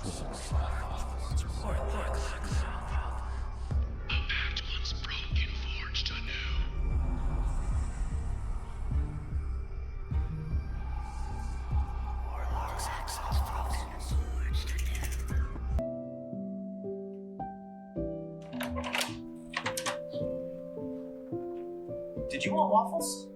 pact once broken, forged anew. Did you want waffles?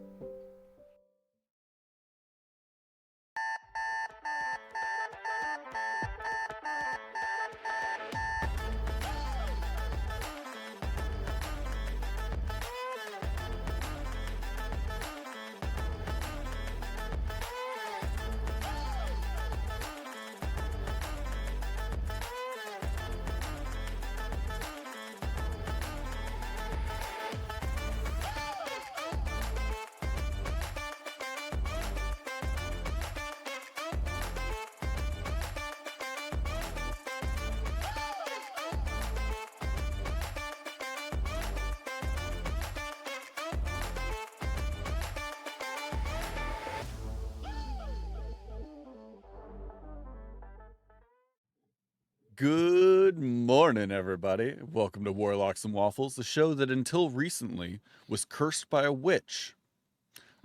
Good morning, everybody. Welcome to Warlocks and Waffles, the show that until recently was cursed by a witch.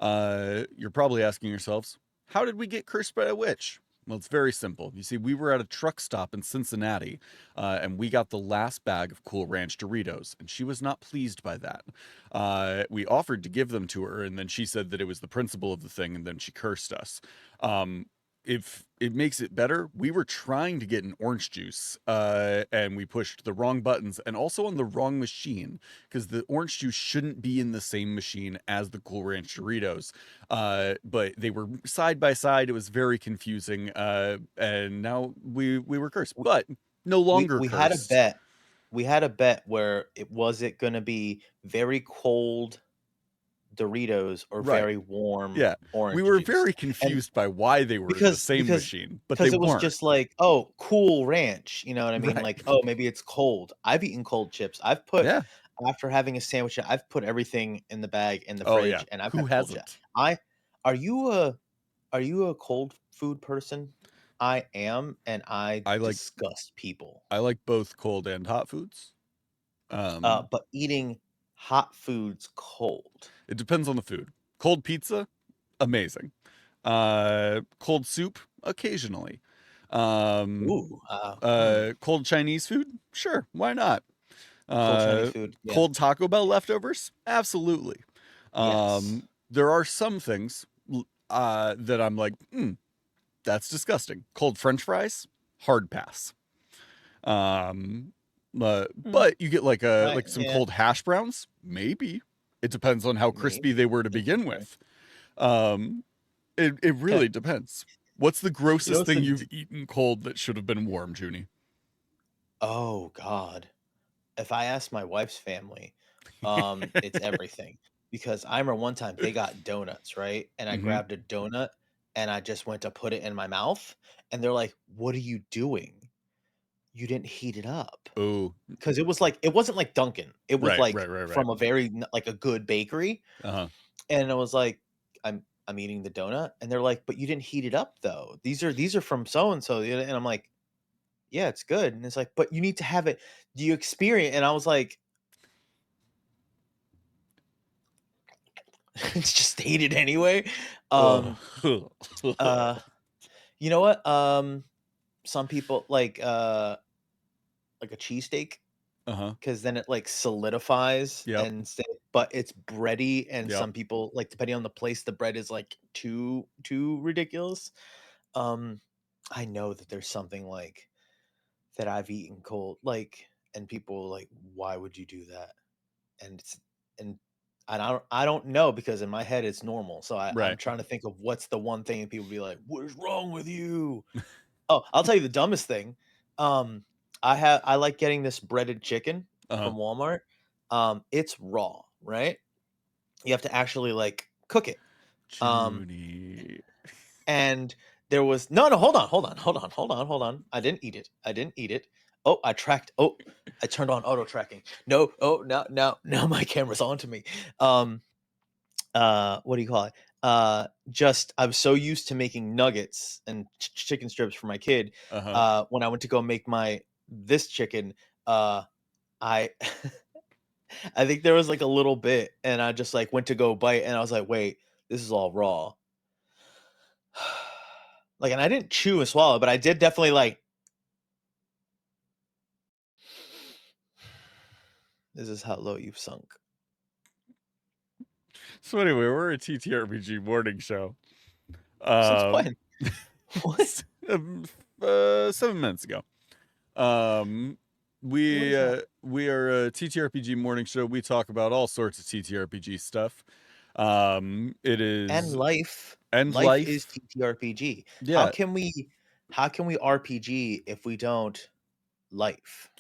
You're probably asking yourselves, how did we get cursed by a witch? Well, it's very simple. You see, we were at a truck stop in Cincinnati, and we got the last bag of Cool Ranch Doritos, and she was not pleased by that. We offered to give them to her, and then she said that it was the principle of the thing, and then she cursed us. If it makes it better, we were trying to get an orange juice, and we pushed the wrong buttons and also on the wrong machine because the orange juice shouldn't be in the same machine as the Cool Ranch Doritos. But they were side by side. It was very confusing, and now we were cursed, but no longer we cursed. had a bet. We had a bet where it going to be very cold Doritos or Right. very warm Yeah, orange we were juice. very And confused by why they were in the because same because machine, but because they it was weren't. just like, oh, Cool Ranch, you know what I mean? Right. Like, oh, maybe it's cold. I've eaten cold chips. I've put Yeah. after having a sandwich, I've put everything in the bag in the Oh fridge, yeah. and I've Who had cold chips. hasn't? Are you a cold food person? I am, and I I like disgust people. I like both cold and hot foods. But eating hot foods cold. It depends on the food. Cold pizza, amazing. Cold soup, occasionally. Ooh, Cold Chinese food, sure, why not? cold Chinese food. Yeah. Cold Taco Bell leftovers, absolutely. Yes. There are some things that I'm like, that's disgusting. Cold French fries, hard pass. But you get like some Yeah, cold hash browns, maybe. It depends on how crispy they were to begin Okay. with. It really depends. What's the grossest what's thing the you've eaten cold that should have been warm, Junie? Oh God. If I ask my wife's family, it's everything. Because I remember one time they got donuts, right? And I Mm-hmm. grabbed a donut and I just went to put it in my mouth, and they're like, "What are you doing? You didn't heat it up." Oh, Because it wasn't like Dunkin'. It was like right. from a very like a good bakery. Uh-huh. And I was like, I'm eating the donut, and they're like, "But you didn't heat it up though. These are from so and so." And I'm like, "Yeah, it's good." And it's like, "But you need to have it. Do you experience?" And I was like, "It's just ate it anyway." Oh. Uh, you know what? Some people like a cheesesteak Uh-huh. because then it like solidifies Yep. and but it's bready, and Yep. some people like depending on the place, the bread is like too ridiculous. Um, I know that there's something like that I've eaten cold, like, and people like, "Why would you do that?" And and I don't know because in my head it's normal. So I'm Right. trying to think of what's the one thing, and people be like, "What is wrong with you?" Oh, I'll tell you the dumbest thing. Um, I like getting this breaded chicken Uh-huh. from Walmart. It's raw, right? You have to actually like cook it. Um, Junie. And there was no, hold on. I didn't eat it. I didn't eat it. Oh, I turned on auto tracking. No, oh, now my camera's on to me. What do you call it? just I was so used to making nuggets and chicken strips for my kid. Uh-huh. When I went to go make this chicken, uh, I I think there was like a little bit, and I just like went to go bite, and I was like, wait, this is all raw. Like, and I didn't chew and swallow, but I did definitely like. This is how low you've sunk. So anyway, we're a TTRPG morning show. Since when? What? 7 minutes ago. What is that? We are a TTRPG morning show. We talk about all sorts of TTRPG stuff. It And is life. and Life is life. TTRPG. How Yeah, can we RPG if we don't life?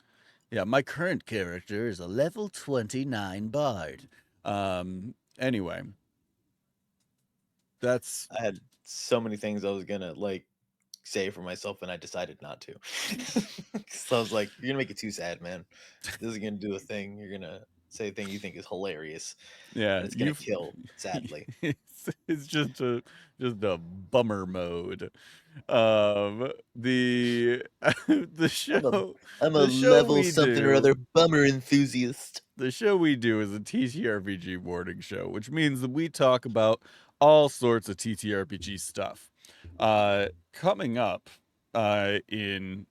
yeah. My current character is a level 29 bard. Anyway, that's I had so many things I was gonna like say for myself, and I decided not to. So I was like, "You're gonna make it too sad, man. This is gonna do a thing. You're gonna say a thing you think is hilarious, yeah. and it's gonna kill sadly." It's just a bummer mode. The the I'm a show I'm a the show level we something or do other bummer enthusiast. the show we do is a TTRPG morning show, which means that we talk about all sorts of TTRPG stuff. Coming up in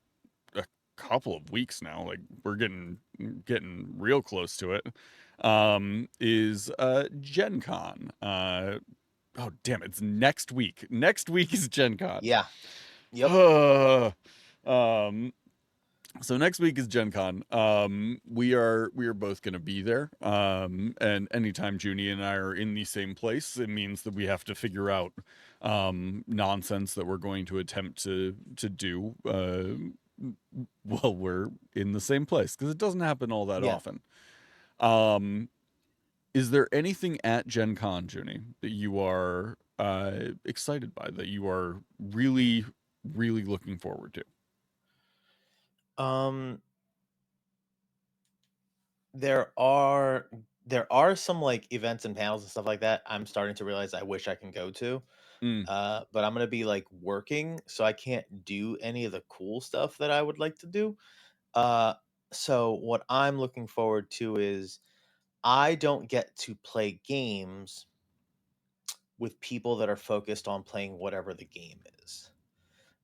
a couple of weeks now, like we're getting real close to it, is GenCon. Oh damn, it's next week. Next week is GenCon. Yeah. Yep. um so next week is Gen Con. We are both gonna be there. And anytime Junie and I are in the same place, it means that we have to figure out nonsense that we're going to attempt to do while we're in the same place, because it doesn't happen all that Yeah. often. Um, is there anything at Gen Con, Junie, that you are excited by, that you are really, really looking forward to? Um, there are some like events and panels and stuff like that. I'm starting to realize I wish I can go to. Mm, But I'm gonna be like working, so I can't do any of the cool stuff that I would like to do. Uh, so what I'm looking forward to is I don't get to play games with people that are focused on playing whatever the game is.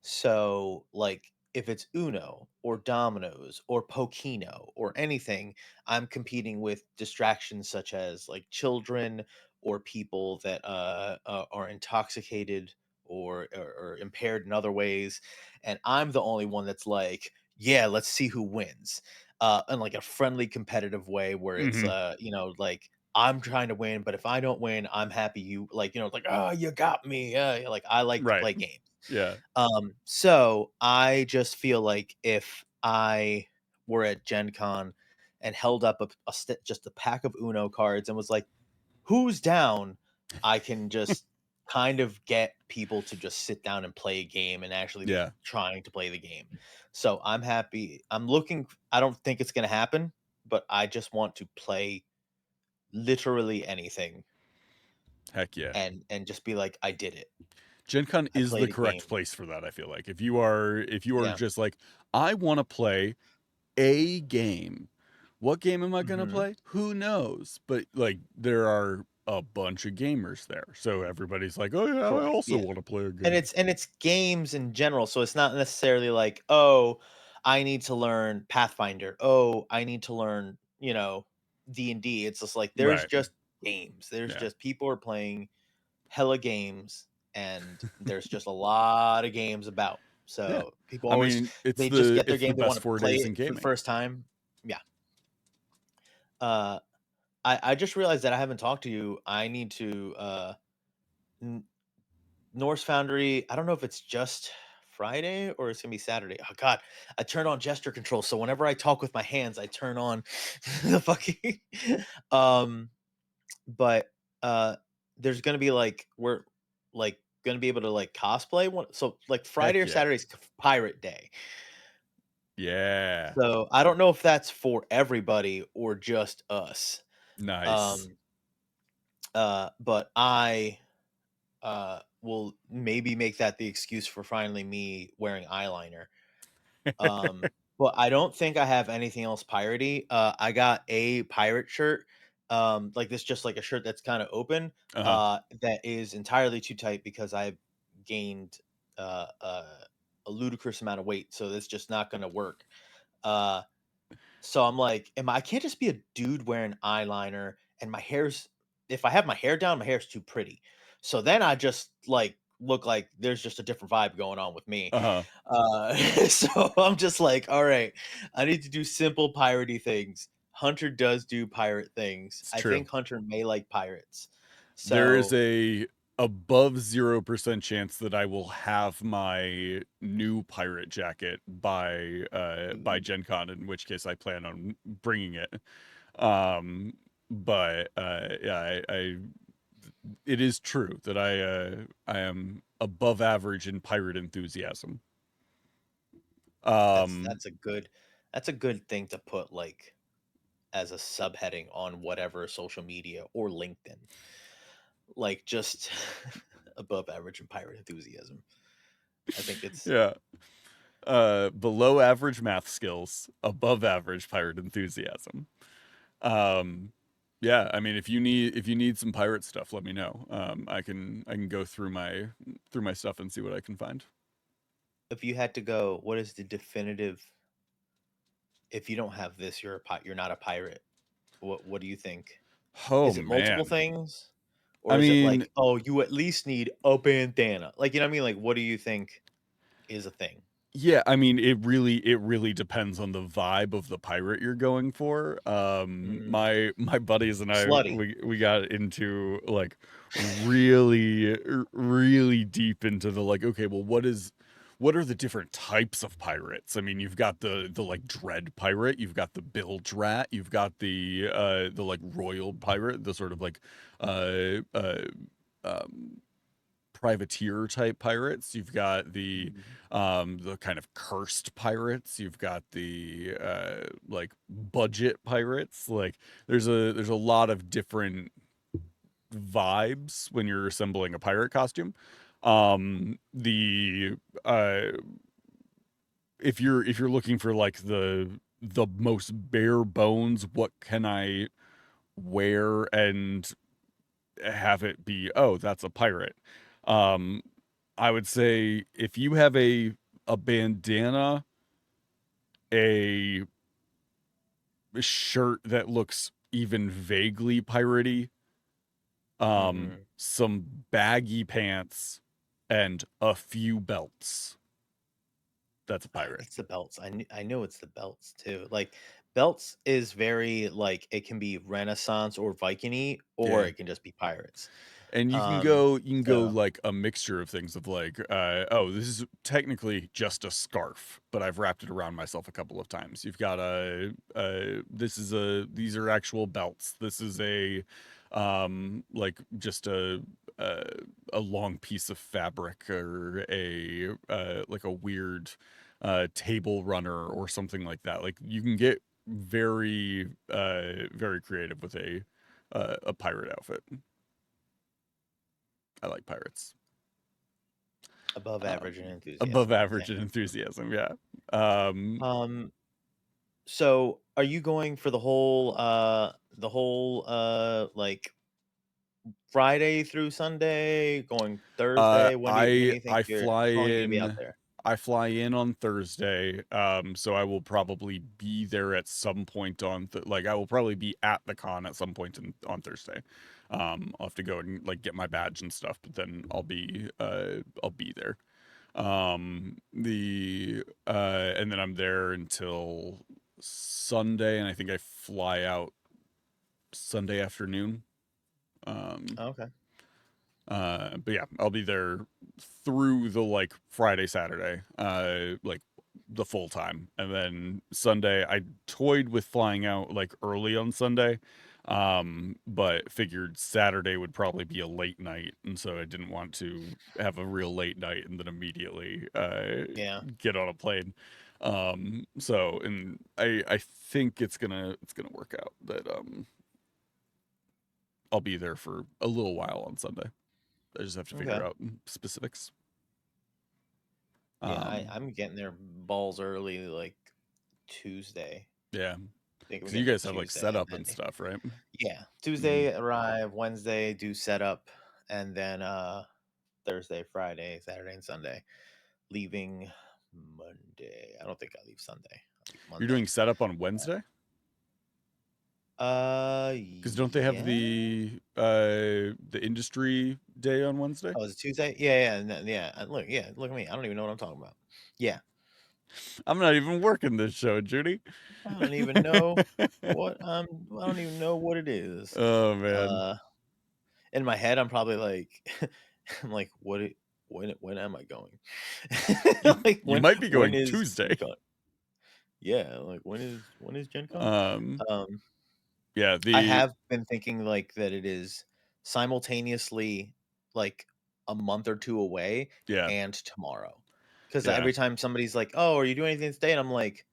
So, like, if it's Uno or Dominoes or Pokino or anything, I'm competing with distractions such as like children or people that are intoxicated or impaired in other ways, and I'm the only one that's like, yeah, let's see who wins, in like a friendly, competitive way where it's hmm. like I'm trying to win, but if I don't win, I'm happy you like like oh you got me, like I like to Right. play games. Yeah. So I just feel like if I were at Gen Con and held up just a pack of Uno cards and was like, who's down? I can just kind of get people to just sit down and play a game and actually be Yeah. trying to play the game. So I'm happy. I don't think it's going to happen, but I just want to play literally anything Heck yeah. and just be like, I did it. Gen Con I is the played a correct game. place for that, I feel like. If you are Yeah. just like, I want to play a game. What game am I gonna Hmm. play? Who knows? But like there are a bunch of gamers there. So everybody's like, oh yeah, I Correct. also Yeah. want to play a And game. it's games in general, so it's not necessarily like, "Oh, I need to learn Pathfinder. Oh, I need to learn, D&D." It's just like there's Right. just games. There's Yeah. just people are playing hella games, and there's just a lot of games about. Yeah. So people I always mean, it's they just the get their it's the game, they best wanna play 4 days it in for the gaming. first time. Yeah. Uh, I just realized that I haven't talked to you. I need to, n Norse Foundry, I don't know if it's just Friday or it's gonna be Saturday. Oh god, I turned on gesture control, so whenever I talk with my hands, I turn on the fucking um, but there's gonna be like we're like gonna be able to like cosplay one. So like Friday Heck or yeah. Saturday is Pirate Day. Yeah. So I don't know if that's for everybody or just us. Nice. Um, but I will maybe make that the excuse for finally me wearing eyeliner. Um, but I don't think I have anything else piratey. I got a pirate shirt, like this, just like a shirt that's kind of open, Uh-huh. that is entirely too tight because I've gained a ludicrous amount of weight, so that's just not gonna work. Uh, so I'm like, I can't just be a dude wearing eyeliner and my hair's if I have my hair down, my hair's too pretty. So then I just like look like there's just a different vibe going on with me. Uh-huh. So I'm just like, all right, I need to do simple piratey things. Hunter does do pirate things. It's I true. think Hunter may like pirates. There is So a above 0% chance that I will have my new pirate jacket by ooh, GenCon, in which case I plan on bringing it. Um, but yeah, it is true that I am above average in pirate enthusiasm. that's Um, that's a good that's a good thing to put like as a subheading on whatever social media or LinkedIn. Like just above average in pirate enthusiasm. I think it's yeah. Below average math skills, above average pirate enthusiasm. Um, yeah, I mean, if you need some pirate stuff, let me know. I can go through my stuff and see what I can find. if you had to go, what is the definitive if you don't have this, you're not a pirate. What do you think? Oh Is it multiple man, things? I Or is it mean, like, oh, you at least need a bandana? Like, you know what I mean? Like, what do you think is a thing? yeah, I mean, it really depends on the vibe of the pirate you're going for. Mm, My buddies and I slutty. we got into like really deep into the like, okay, well, what are the different types of pirates? I mean, you've got the like dread pirate, you've got the bilge rat, you've got the like royal pirate, the sort of like uh uh um privateer type pirates. You've got Mhm. the kind of cursed pirates. You've got the like budget pirates. Like there's a lot of different vibes when you're assembling a pirate costume. The if you're looking for like the most bare bones, what can I wear and have it be, oh, that's a pirate. Um, I would say if you have a bandana, a shirt that looks even vaguely piratey, Mhm. some baggy pants, and a few belts, that's a pirate. It's the belts. I know it's the belts too. Like belts is very like it can be Renaissance or Viking-y, or Yeah. it can just be pirates. And Um, you can go so like a mixture of things of like, oh, this is technically just a scarf, but I've wrapped it around myself a couple of times. You've got this is these are actual belts. This is like just a, a long piece of fabric or like a weird, table runner or something like that. Like you can get very creative with a pirate outfit. I like pirates. above average in Above enthusiasm. average in Damn. enthusiasm, yeah. Um, Um, so are you going for the whole like Friday through Sunday, going Thursday? When do you think you're how long are you gonna be out there? I fly in on Thursday. So I will probably be there at some point like I will probably be at the con at some point on Thursday. I'll have to go and like get my badge and stuff, but then I'll be there. The and then I'm there until Sunday, and I think I fly out Sunday afternoon. Um, Oh, okay. but yeah, I'll be there through the like Friday, Saturday, like the full time. And then Sunday, I toyed with flying out like early on Sunday, but figured Saturday would probably be a late night. And so I didn't want to have a real late night and then immediately Yeah. get on a plane. So, and I think it's gonna work out that I'll be there for a little while on Sunday. I just have to figure Okay. out specifics. Yeah, Um, I'm getting there balls early, like Tuesday. yeah, I think I'm because you getting there guys have like Tuesday, and setup then and stuff, right? yeah, Hmm. Tuesday arrive, Wednesday do setup, and then Thursday, Friday, Saturday, and Sunday. Leaving Monday. I don't think I leave Sunday. I leave You're Monday. doing setup on Wednesday? Because don't they have Yeah. the industry day on Wednesday? Oh, is it Tuesday? Yeah, yeah, and then, yeah. Look, yeah, look at me. I don't even know what I'm talking about. Yeah, I'm not even working this show, Judy. I don't even know what I don't even know what it is. Oh man, Uh, in my head, I'm probably like, I'm like, when am I going? Like you might be when going is Tuesday. GenCon? Yeah, like when is GenCon? Um, Um, yeah, I the have been thinking like that it is simultaneously like a month or two away yeah, and tomorrow. Because yeah. every time somebody's like, "Oh, are you doing anything today?" and I'm like,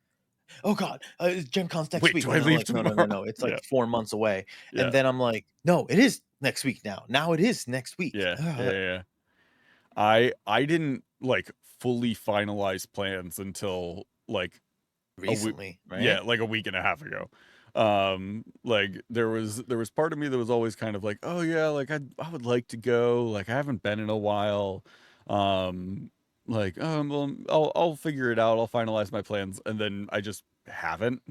"Oh God, Gen Con's next Wait, week," do and I then I'm leave like, "No, no, no, tomorrow? no, it's like Yeah, 4 months away," and yeah, then I'm like, "No, it is next week now. Now it is next week." yeah, yeah, Ugh, yeah. I didn't like fully finalize plans until like a week, recently, yeah, right? like a week and a half ago. Like there was part of me that was always kind of like, oh yeah, like I would like to go, like I haven't been in a while. um like well, I'll figure it out, I'll finalize my plans, and then I just haven't.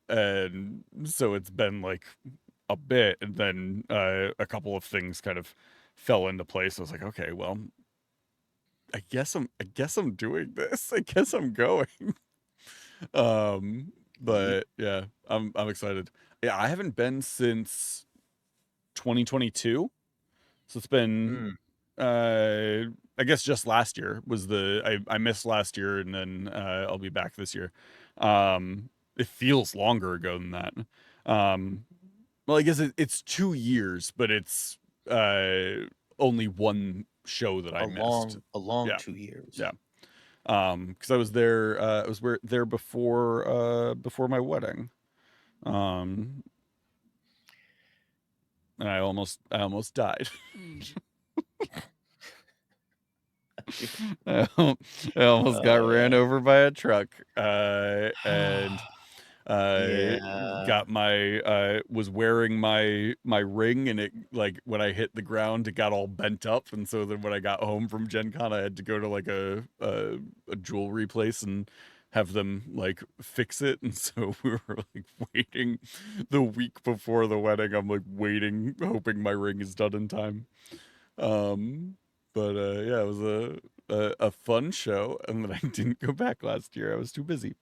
And so it's been like a bit, and then a couple of things kind of fell into place. I was like, okay, well, I guess I'm doing this. I guess I'm going. Yeet. But yeah, I'm excited. Yeah, I haven't been since 2022. So it's been Mm, uh I guess just last year was I missed last year, and then I'll be back this year. It feels longer ago than that. Um well, I guess it's 2 years, but it's only one show that I missed. a long Yeah. 2 years. Yeah. Because I was there, there before my wedding. Um, and I almost died. I al- I almost got ran Uh, over by a truck. And yeah. got my was wearing my ring, and it, like, when I hit the ground, it got all bent up, and so then when I got home from Gen Con, I had to go to like a jewelry place and have them like fix it. And so we were like waiting the week before the wedding. I'm like waiting, hoping my ring is done in time. But yeah, it was a fun show, and then I didn't go back last year. I was too busy.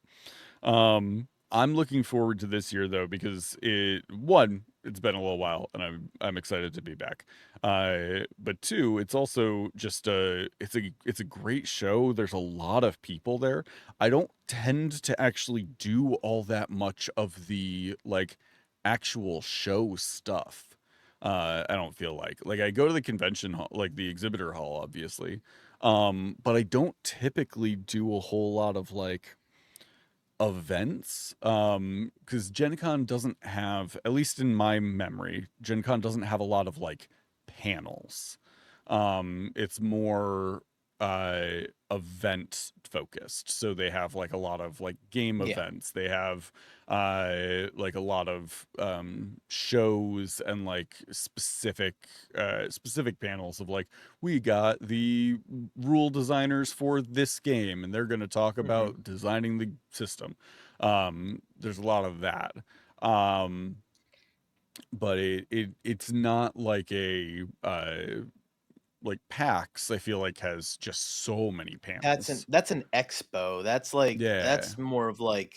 I'm looking forward to this year though, because it's been a little while, and I'm excited to be back. But two, it's also just it's a great show. There's a lot of people there. I don't tend to actually do all that much of the like actual show stuff. I don't feel like I go to the convention hall, like the exhibitor hall, obviously. But I don't typically do a whole lot of like events, because Gen Con doesn't have, at least in my memory, Gen Con doesn't have a lot of like panels. It's more event focused, so they have like a lot of like game Yeah. events. They have like a lot of shows, and like specific panels of like, we got the rule designers for this game, and they're going to talk Hmm. about designing the system. There's a lot of that. Um, but it's not like a like PAX, I feel like, has just so many panels. That's an expo. That's like Yeah. that's more of like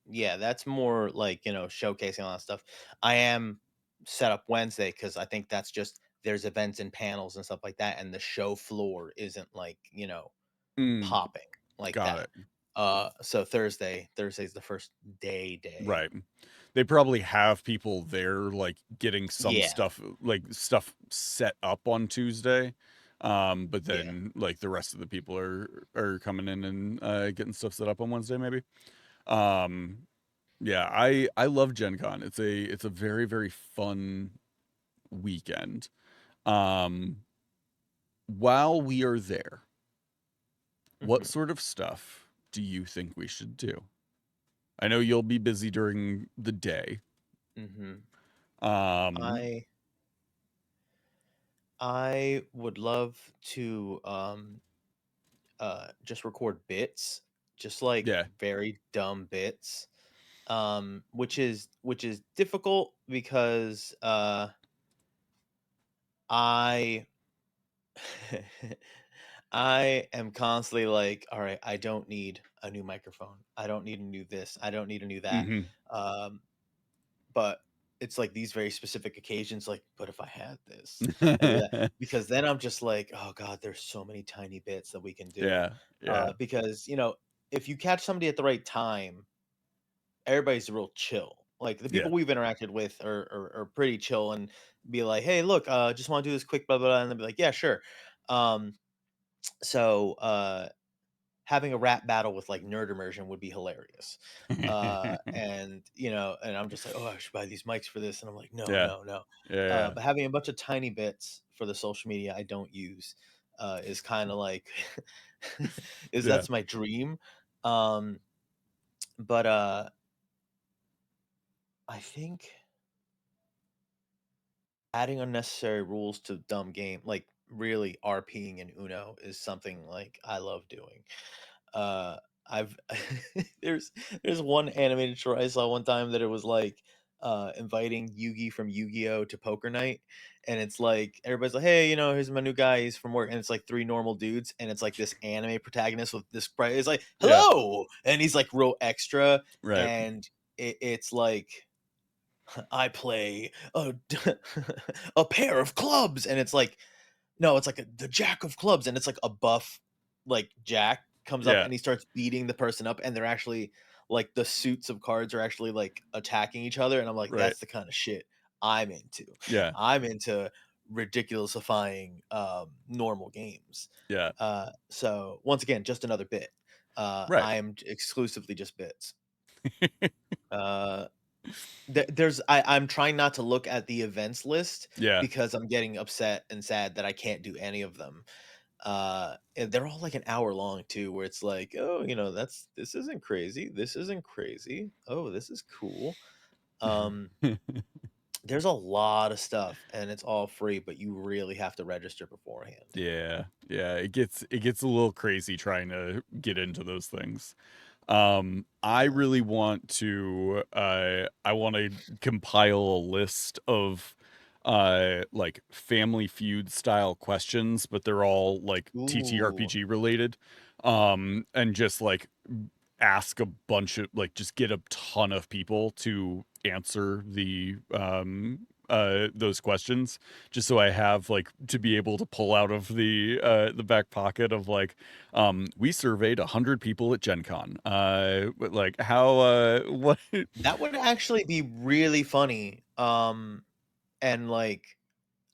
yeah, that's more like, showcasing all that stuff. I am set up Wednesday because I think that's just there's events and panels and stuff like that, and the show floor isn't like, Mm, popping like got that. it. So Thursday's the first day. Right. They probably have people there like getting some Yeah, stuff, like stuff set up on Tuesday. But yeah. then like the rest of the people are coming in and getting stuff set up on Wednesday maybe. Um, yeah, I love Gen Con. It's a very, very fun weekend. Um, while we are there, what Mhm. sort of stuff do you think we should do? I know you'll be busy during the day. Mhm. Um, I I would love to just record bits, just like yeah. very dumb bits. Which is difficult because I I am constantly like, all right, I don't need a new microphone. I don't need a new this. I don't need a new that. Mhm. Um, but it's like these very specific occasions, like, but if I had this and that, because then I'm just like, oh God, there's so many tiny bits that we can do. Yeah, yeah, Because, if you catch somebody at the right time, everybody's real chill. Like the yeah, people we've interacted with are pretty chill and be like, hey, look, just want to do this quick, blah, blah, blah. And they'll be like, yeah, sure. Um, so having a rap battle with like nerd immersion would be hilarious. And I'm just like, oh, I should buy these mics for this. And I'm like, no, yeah, no, no. yeah, But having a bunch of tiny bits for the social media I don't use is kind of like is yeah, that's my dream. Um, but I think adding unnecessary rules to dumb game, like really RPing in Uno is something like I love doing. Uh I've there's there's one animated short I saw one time that it was like inviting Yugi from Yu-Gi-Oh to poker night, and it's like everybody's like, hey, here's my new guy, he's from work, and it's like three normal dudes, and it's like this anime protagonist with this it's like, yeah. hello, and he's like real extra, Right. and it's like I play a pair of clubs, and it's like, no, it's like the jack of clubs, and it's like a buff, like jack comes up Yeah. and he starts beating the person up, and they're actually like the suits of cards are actually like attacking each other, and I'm like, Right. that's the kind of shit I'm into. Yeah. I'm into ridiculousifying normal games. Yeah. So once again, just another bit. Right. I am exclusively just bits. Uh, I'm trying not to look at the events list Yeah. because I'm getting upset and sad that I can't do any of them. And they're all like an hour long too, where it's like, oh, this isn't crazy. This isn't crazy. Oh, this is cool. Um, there's a lot of stuff and it's all free, but you really have to register beforehand. Yeah. Yeah. It gets a little crazy trying to get into those things. I Yeah. really want to I want to compile a list of like Family Feud style questions, but they're all like Ooh. TTRPG related. And just like ask a bunch of like just get a ton of people to answer the those questions, just so I have like to be able to pull out of the back pocket of like we surveyed 100 people at GenCon. But like how what That would actually be really funny. And like,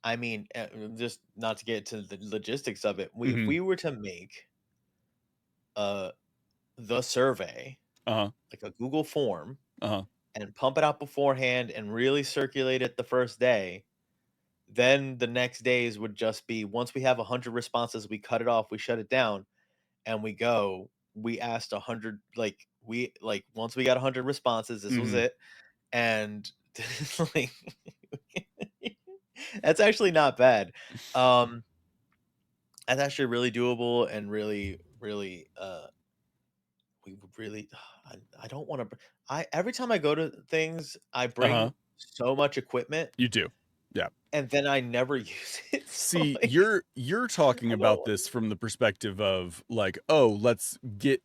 I mean, just not to get to the logistics of it, if Mhm. we were to make uh the survey Uh-huh. like a Google form Uh-huh. and pump it out beforehand and really circulate it the first day, then the next days would just be once we have 100 responses, we cut it off, we shut it down, and we go. We asked 100, like once we got 100 responses, this was Mhm. it, and like that's actually not bad. Um, that's actually really doable and really, really we would really I don't wanna I every time I go to things, I bring Uh-huh. so much equipment, You do. Yeah. and then I never use it, so, See, like, you're talking I about don't this from the perspective of like, oh, let's get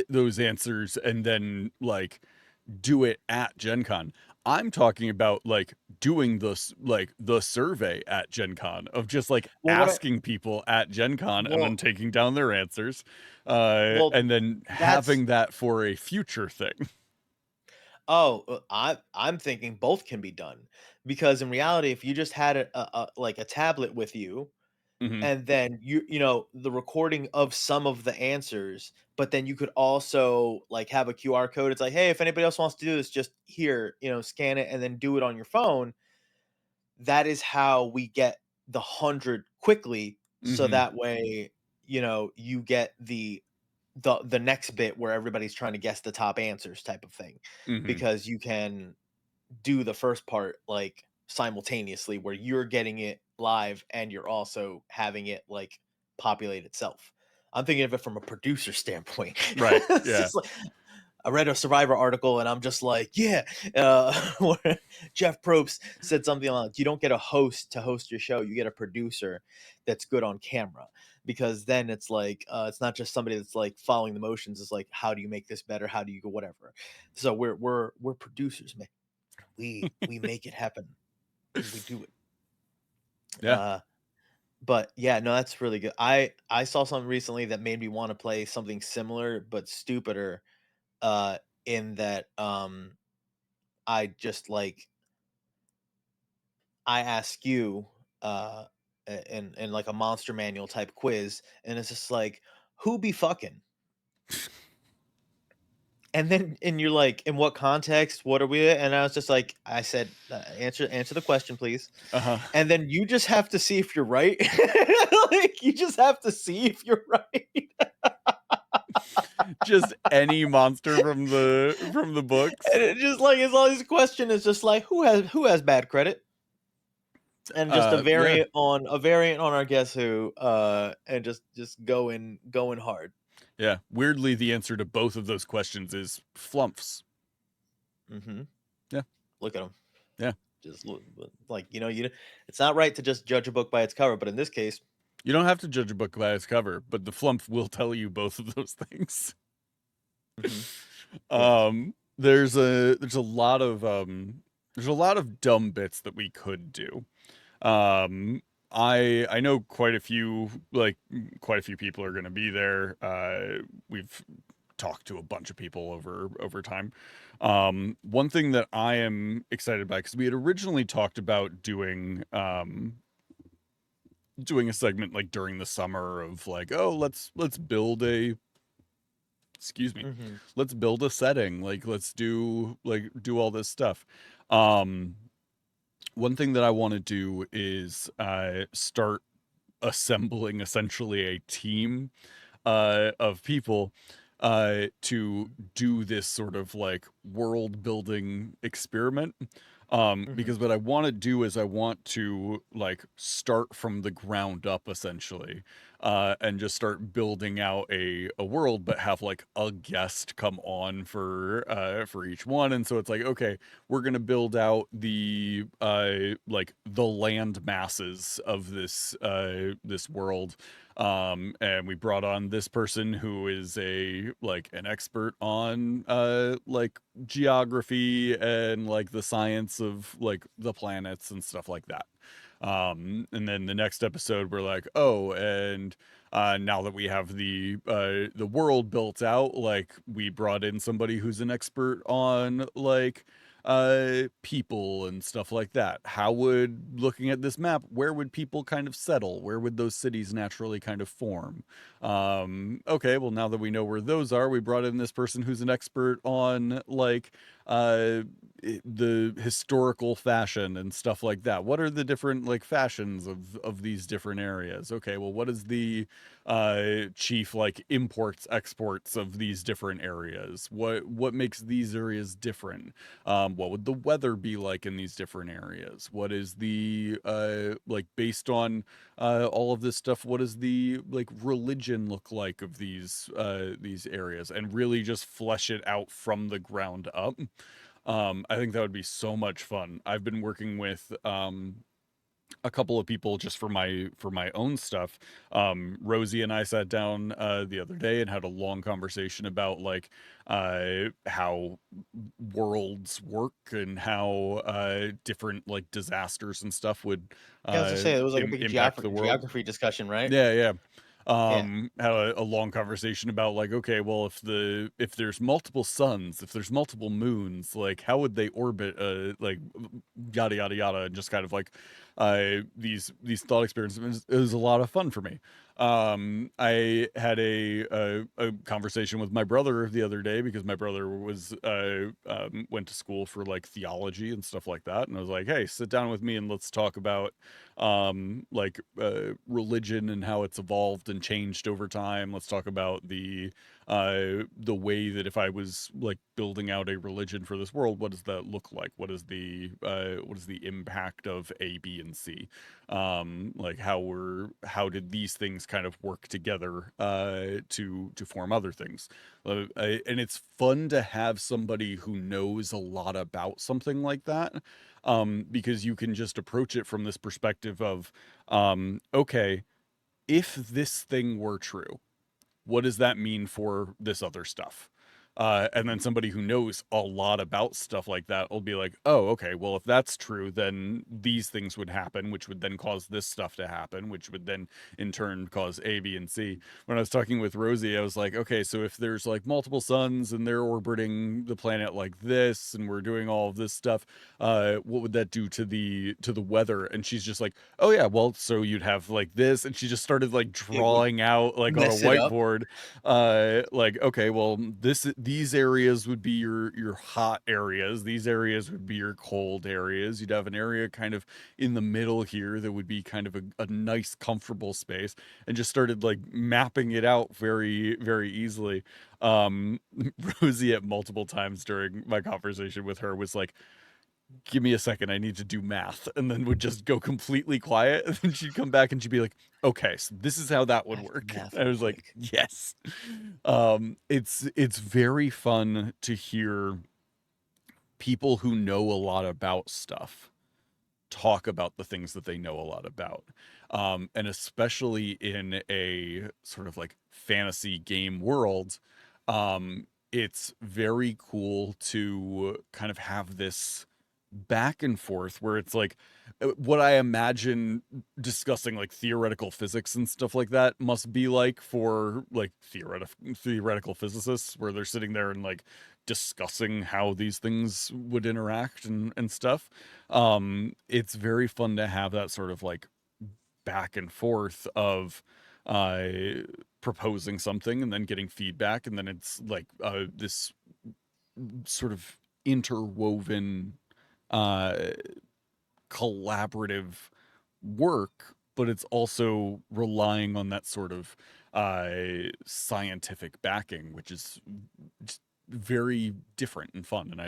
those answers and then like do it at Gen Con. I'm talking about like doing this like the survey at Gen Con of just like well, what I asking people at Gen Con and then well taking down their answers well, and then that's having that for a future thing. oh, I'm thinking both can be done, because in reality, if you just had like, a tablet with you, Hmm. and then the recording of some of the answers, but then you could also like have a QR code. It's like, hey, if anybody else wants to do this, just here, scan it and then do it on your phone. That is how we get the 100 quickly, so Mhm. that way, you know, you get the next bit where everybody's trying to guess the top answers type of thing, Mhm. because you can do the first part like simultaneously where you're getting it live and you're also having it like populate itself. I'm thinking of it from a producer standpoint. Right. It's Yeah. just like I read a Survivor article and I'm just like, yeah. Where Jeff Probst said something like, you don't get a host to host your show, you get a producer that's good on camera. Because then it's like, it's not just somebody that's like following the motions. It's like, how do you make this better? How do you go whatever? So we're producers, man. We make it happen. We do it. Yeah. Uh, but yeah, no, that's really good. I saw something recently that made me want to play something similar but stupider. Uh, in that I just like I ask you in like a monster manual type quiz, and it's just like who be fucking, and you're like, in what context? What are we? And I was just like, I said, answer the question, please. Uh-huh. And then you just have to see if you're right. Like you just have to see if you're right. Just any monster from the books. And it just like it's always a question is just like who has bad credit? And just Yeah. a variant on our guess who, and just going hard. Yeah. Weirdly, the answer to both of those questions is flumps. Hmm. Yeah. Look at them. Yeah. Just look, like it's not right to just judge a book by its cover, but in this case, You don't have to judge a book by its cover, but the flump will tell you both of those things. mhm, yes. There's a lot of dumb bits that we could do. Um, I know quite a few people are going to be there. We've talked to a bunch of people over time. One thing that I am excited about, because we had originally talked about doing a segment like during the summer of like, oh, let's build a excuse me, Hmm. let's build a setting, like let's do all this stuff. Um, One thing that I want to do is start assembling essentially a team of people to do this sort of like world building experiment. Hmm. Because what I want to do is I want to like start from the ground up essentially, and just start building out a world, but have like a guest come on for each one. And so it's like, okay, we're gonna build out the like the land masses of this world, and we brought on this person who is a like an expert on like geography and like the science of like the planets and stuff like that. And then the next episode we're like, oh, and now that we have the world built out, like we brought in somebody who's an expert on like people and stuff like that. How would, looking at this map, where would people kind of settle? Where would those cities naturally kind of form? Okay, well, now that we know where those are, we brought in this person who's an expert on like uh the historical fashion and stuff like that. What are the different like fashions of these different areas? Okay, well, what is the chief like imports exports of these different areas? What makes these areas different? What would the weather be like in these different areas? What is the like, based on all of this stuff, what does the like religion look like of these areas? And really just flesh it out from the ground up. I think that would be so much fun. I've been working with a couple of people just for my own stuff. Rosie and I sat down the other day and had a long conversation about like how worlds work and how different like disasters and stuff would Yeah, I was to say it was like a big impact the world. geography discussion, right? Yeah, yeah. Yeah. Had a long conversation about like, okay, well, if there's multiple suns, if there's multiple moons, like how would they orbit? Like yada yada yada, and just kind of like these thought experiments. It was a lot of fun for me. I had a conversation with my brother the other day because my brother was went to school for like theology and stuff like that, and I was like, "Hey, sit down with me and let's talk about religion and how it's evolved and changed over time. Let's talk about the way that if I was like building out a religion for this world, what does that look like? What is the impact of A, B, and C? Like how did these things kind of work together to form other things? And it's fun to have somebody who knows a lot about something like that, because you can just approach it from this perspective of, okay, if this thing were true, what does that mean for this other stuff? And then somebody who knows a lot about stuff like that will be like, oh, okay, well, if that's true, then these things would happen, which would then cause this stuff to happen, which would then in turn cause A, B, and C. When I was talking with Rosie, I was like, okay, so if there's like multiple suns and they're orbiting the planet like this, and we're doing all of this stuff, what would that do to the weather? And she's just like, oh yeah, well, so you'd have like this, and she just started like It would drawing out like on a mess it up. whiteboard, like, okay, well, these areas would be your hot areas, these areas would be your cold areas, you'd have an area kind of in the middle here that would be kind of a nice comfortable space, and just started like mapping it out very very easily. um Rosie at multiple times during my conversation with her was like, give me a second, I need to do math, and then would just go completely quiet, and then she'd come back and she'd be like, okay, so this is how that I would have to work. math I real was like, quick. yes. It's very fun to hear people who know a lot about stuff talk about the things that they know a lot about. And especially in a sort of like fantasy game world, it's very cool to kind of have this back and forth where it's like, what I imagine discussing like theoretical physics and stuff like that must be like for like theoretical physicists, where they're sitting there and like discussing how these things would interact and stuff. It's very fun to have that sort of like back and forth of uh proposing something and then getting feedback, and then it's like this sort of interwoven uh collaborative work, but it's also relying on that sort of scientific backing, which is just very different and fun, and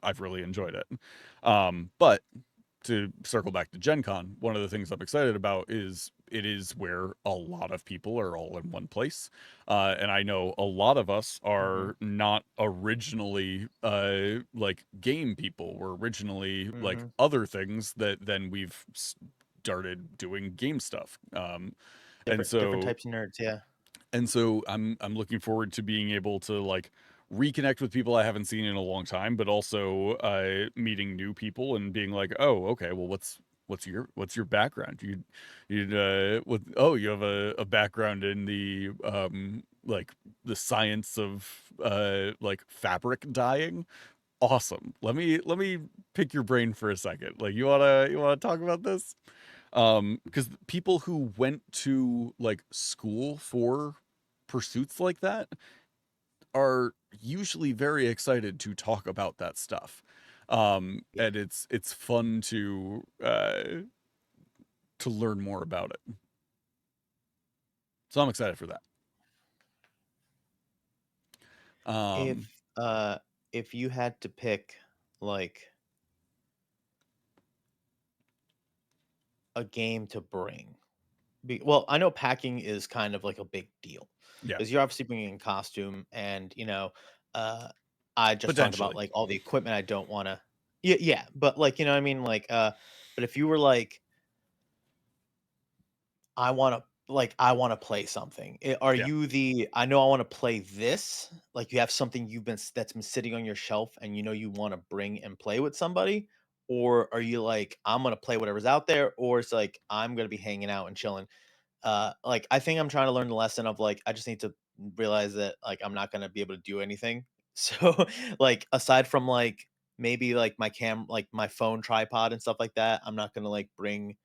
I've really enjoyed it. But to circle back to Gen Con, one of the things I'm excited about is it is where a lot of people are all in one place. And I know a lot of us Hmm. are not originally like game people. We're originally like Hmm. other things that then we've started doing game stuff. And Different so types of nerds. Yeah. I'm looking forward to being able to like reconnect with people I haven't seen in a long time, but also meeting new people and being like, oh, okay, well, what's your background? You have a background in the like the science of like fabric dyeing. Awesome. Let me pick your brain for a second. Like, you wanna talk about this? Because people who went to like school for pursuits like that are usually very excited to talk about that stuff. Yeah. And it's fun to learn more about it. So I'm excited for that. If Um, uh if you had to pick like a game to bring, well, I know packing is kind of like a big deal yeah, because you're obviously bringing in costume, and uh, I just talked about potentially. like all the equipment I don't want to. Yeah, yeah, but like what I mean, but if you were like, I want to play something. Are Yeah, you the I know I want to play this? Like you have something that's been sitting on your shelf and you want to bring and play with somebody, or are you like I'm gonna play whatever's out there, or it's like I'm gonna be hanging out and chilling? Like I think I'm trying to learn the lesson of like I just need to realize that like I'm not gonna be able to do anything. So like aside from like maybe like my phone tripod and stuff like that, I'm not gonna like bring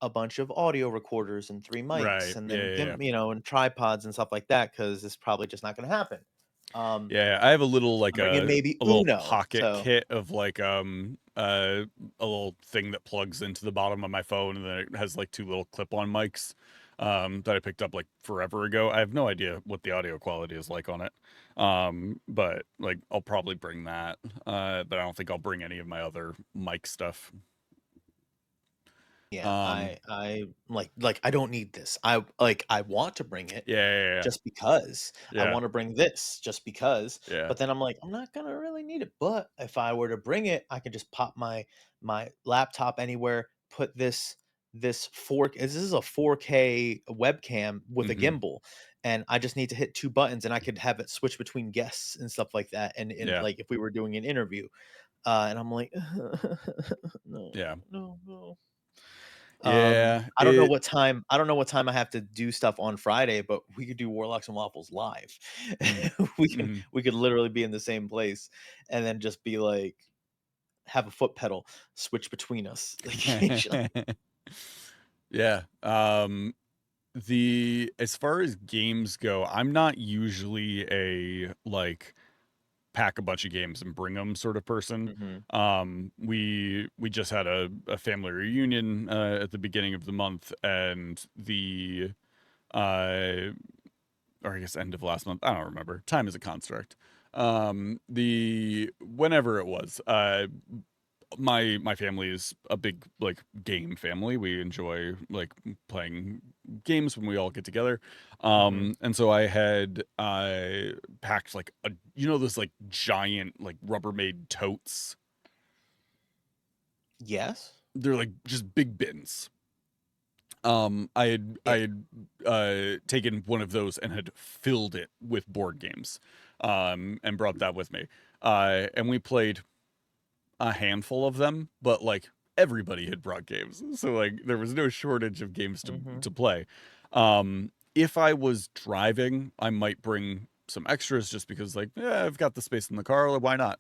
a bunch of audio recorders and 3 mics Right. and Yeah, then yeah, yeah. and tripods and stuff like that because it's probably just not going to happen. Yeah, I have a little like I'm bringing maybe a little Uno. pocket So kit of like a little thing that plugs into the bottom of my phone, and then it has like two little clip-on mics that I picked up like forever ago. I have no idea what the audio quality is like on it. But like I'll probably bring that. But I don't think I'll bring any of my other mic stuff. yeah, Um I like I don't need this. I want to bring it yeah, yeah, just because. I yeah. want to bring this just because. Yeah. But then I'm like, I'm not gonna really need it. But if I were to bring it, I could just pop my laptop anywhere, put this is a 4K webcam with a Mhm. gimbal, and I just need to hit two buttons and I could have it switch between guests and stuff like that. And Yeah. like if we were doing an interview. And I'm like, no, Yeah. no, no. Yeah. I don't know what time I have to do stuff on Friday, but we could do Warlocks and Waffles live. Mm, We can mhm. we could literally be in the same place and then just be like have a foot pedal switch between us occasionally. Yeah. The as far as games go, I'm not usually a like pack a bunch of games and bring them sort of person. Mhm. We just had a family reunion at the beginning of the month, and the uh or I guess end of last month. I don't remember. Time is a construct. The whenever it was, my family is a big like game family. We enjoy like playing games when we all get together. Mhm. And so I had packed like a those like giant like Rubbermaid totes. Yes. They're like just big bins. I Yeah. had taken one of those and had filled it with board games, and brought that with me. And we played a handful of them, but like everybody had brought games, so like there was no shortage of games Mhm. to play. If I was driving, I might bring some extras just because like I've got the space in the car, like, why not?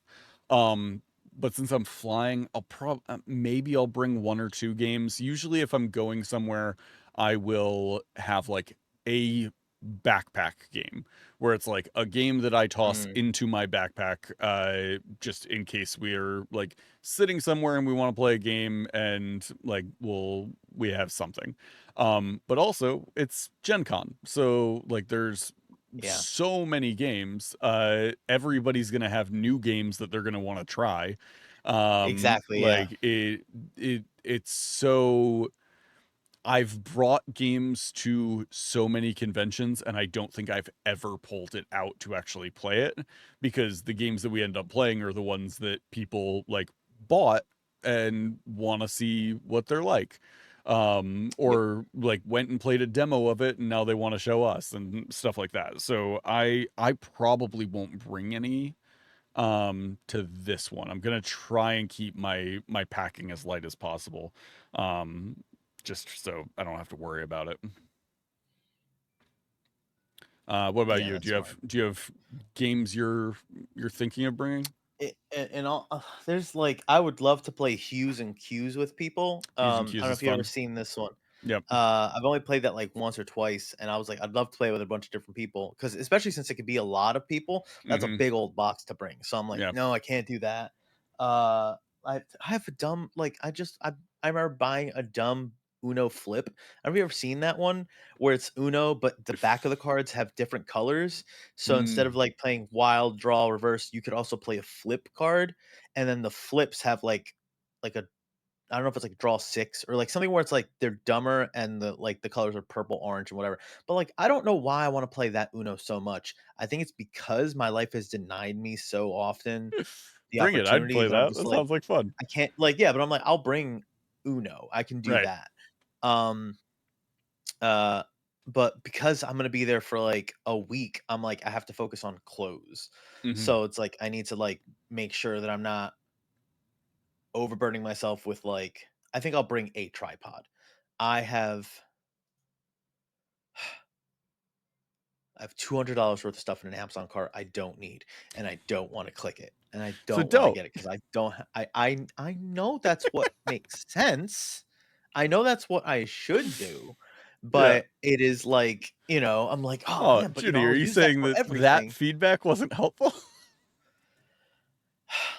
Um, but since I'm flying, maybe I'll bring one or two games. Usually, if I'm going somewhere, I will have like a backpack game where it's like a game that I toss Mm. into my backpack, just in case we're like sitting somewhere and we want to play a game and like we have something. But also it's Gen Con. So like there's Yeah. so many games. Everybody's gonna have new games that they're gonna want to try. Exactly, yeah. Like it's so I've brought games to so many conventions, and I don't think I've ever pulled it out to actually play it because the games that we end up playing are the ones that people like bought and want to see what they're like. Yep. Or like went and played a demo of it and now they want to show us and stuff like that. So I probably won't bring any to this one. I'm gonna try and keep my packing as light as possible. Um just so I don't have to worry about it. What about Yeah, you? that's smart. Do you have games you're thinking of bringing? And all there's like I would love to play Hughes and Cues with people. Using I cues don't know is if you ever fun. seen this one. Yep. I've only played that like once or twice, and I was like, I'd love to play with a bunch of different people because especially since it could be a lot of people, that's a Mm-hmm. big old box to bring. So I'm like, Yeah. no, I can't do that. Uh, I have a dumb like I remember buying a dumb Uno flip. Have you ever seen that one where it's Uno, but the back of the cards have different colors? So instead of Mm. like playing wild, draw, reverse, you could also play a flip card, and then the flips have like a I don't know if it's like draw 6 or like something where it's like they're dumber and the colors are purple, orange, and whatever. But like I don't know why I want to play that Uno so much. I think it's because my life has denied me so often the Bring it. I'd opportunity play that I'm that. just That like sounds like fun. I can't like yeah, but I'm like I'll bring Uno. I can do Right. that. Um uh but because I'm going to be there for like a week, I'm like I have to focus on clothes. Mm-hmm. So it's like I need to like make sure that I'm not overburdening myself with like I think I'll bring a tripod. I have I have $200 worth of stuff in an Amazon cart I don't need, and I don't want to click it, and I So don't want to don't. get it because I don't. I know that's what makes sense. I know that's what I should do, Yeah. but it is like, I'm like, oh Oh, man, but Judy, are I'll you use that saying for that that everything. feedback wasn't helpful?